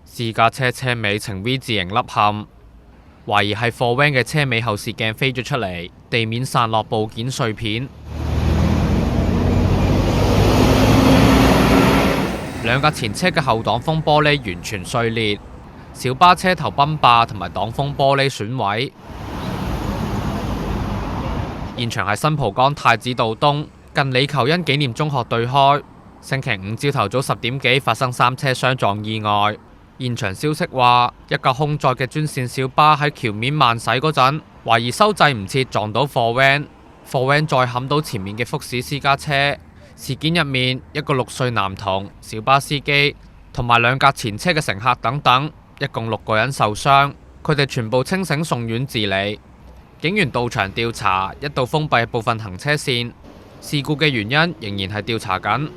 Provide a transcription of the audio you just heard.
私家車車尾呈 V 字形凹陷，懷疑係貨 van 嘅車尾後視鏡飛咗出嚟，地面散落部件碎片。兩架前車嘅後擋風玻璃完全碎裂，小巴車頭泵把同埋擋風玻璃損毀。現場係新蒲崗太子道東近李求恩紀念中學對開，星期五朝頭早10點幾發生3車相撞意外。現場消息話，一架空載嘅專線小巴喺橋面慢駛嗰陣，懷疑收掣唔切撞到貨 van，貨 van 再冚到前面嘅福士私家車。事件入面，一個6歲男童、小巴司機同埋2架前車嘅乘客等等，一共6個人受傷，佢哋全部清醒送院治理。警員到場調查，一度封閉部分行車線，事故嘅原因仍然係調查緊。